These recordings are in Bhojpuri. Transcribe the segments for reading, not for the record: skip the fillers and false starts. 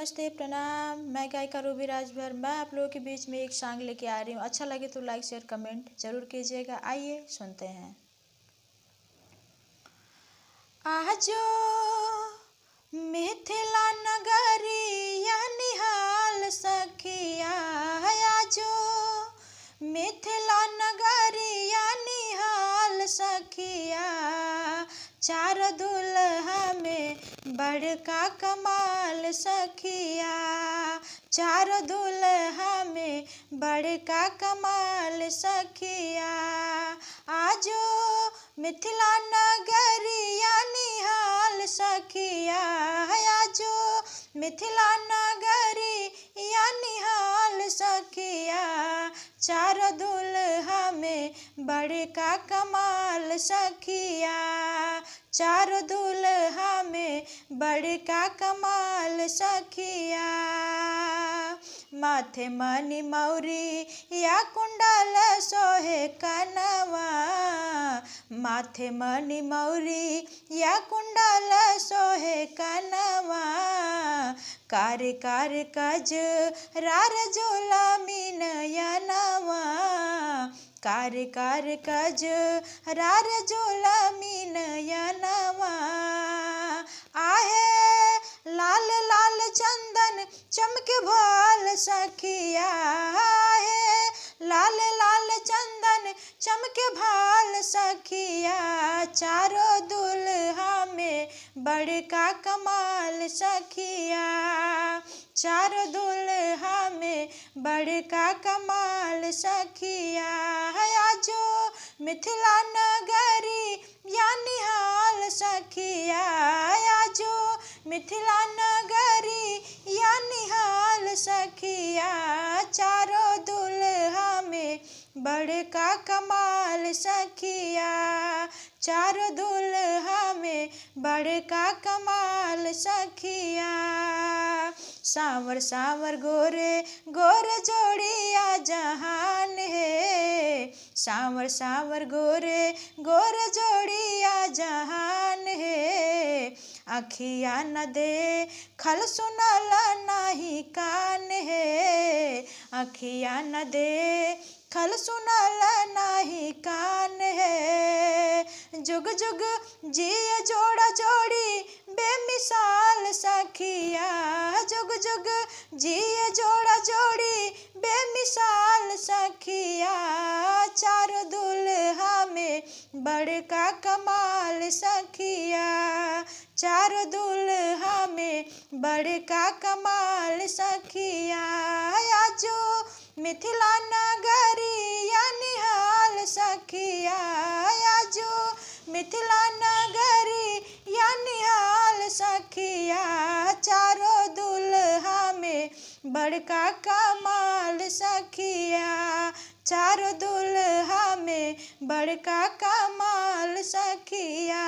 नमस्ते, प्रणाम। मैं गायिका रूबी राजभर। मैं आप लोगों के बीच में एक सॉन्ग लेके आ रही हूँ। अच्छा लगे तो लाइक शेयर कमेंट जरूर कीजिएगा। आइए सुनते हैं। आजो मिथिला नगरिया निहाल सखिया, आजो मिथिला नगरिया निहाल सखिया। चार दुल्हा में बड़का कमाल सखिया, चार दुल्हा में बड़का कमाल सखिया। आजो मिथिला नगरिया निहाल सखिया, आजो मिथिला नगरिया निहाल सखिया। चार दुल्हा में बड़का कमाल सखिया, चार दुल्हा में बड़का कमाल सखिया। माथे मणि मौरी या कुंडल सोहे कनवा, माथे मणि मौरी या कुंडल सोहे कनवा। कारी कारी कजरार जुलमी नयनवा, कारी कारी कजरार जुलमी नयनवा। आहे लाल लाल चंदन चमके भाल सखिया, आहे लाल लाल चंदन चमके भाल सखिया। चारों दुल्हा में बड़का कमाल सखिया, चार दुल्हा में बड़का कमाल सखिया। आजो मिथिला नगरी या निहाल सखिया, आजो मिथिला नगरी या निहाल सखिया। चारों दुल्हा में बड़का कमाल सखिया, चार दुल्हा में बड़का कमाल सखिया। सांवर सांवर गोरे गोरे जोड़िया जहान है, सांवर सांवर गोरे गोरे जोड़िया जहान है। अखिया न दे खल सुनल नाही कान है, अखिया न दे खल सुनल नाही कान है। जुग जुग जिय जोड़ा जोड़ी बेमिसाल सखिया, जुग जुग जिय जोड़ा जोड़ी बेमिसाल सखिया। चार दुल्हा में बड़का कमाल सखिया, चार दुल्हा में बड़का कमाल सखिया। आजो मिथिला नगरिया निहाल सखिया, आजो मिथिला नगरिया निहाल सखिया। चारों दुल्हा में बड़का कमाल सखिया, चारों दुल्हा में बड़का कमाल सखिया।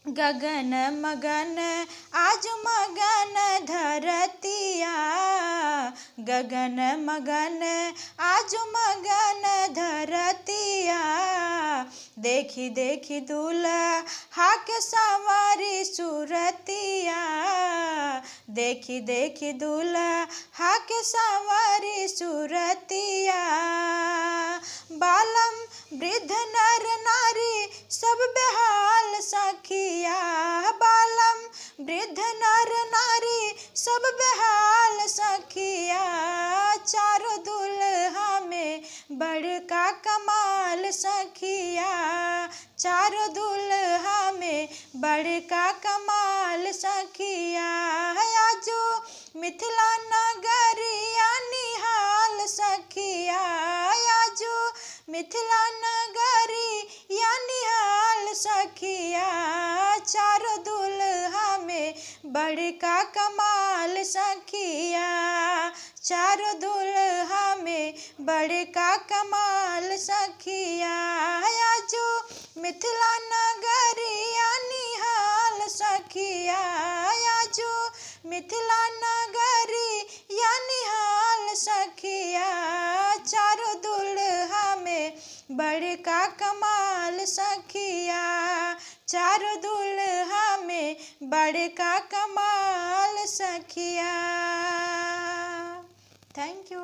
गगन मगन आज मगन धरतिया, गगन मगन आज मगन धरतिया। देखी देखी दूल्हा के सवारी सूरतिया, देखी देखी दूल्हा के सवारी सूरतिया। बालम वृद्ध नर नारी सब बेहाल सखिया, बालम वृद्ध नर नारी सब बेहाल सखिया। चार दुल्हा में बड़का कमाल सखिया, चार दुल्हा में बड़का कमाल सखिया। आजो मिथिला नगरिया निहाल सखिया, आजो मिथिला नगरी या निहाल सखिया। चार दुल्हा में बड़का कमाल सखिया, चार दुल्हा में बड़का कमाल सखिया। आजो मिथिला नगरिया निहाल सखिया, आजो मिथिला नगरी या निहाल सखिया। चार दुल्हा में बड़का कमाल सखिया, चार दुल्हा में बड़का कमाल अखिया। Thank you.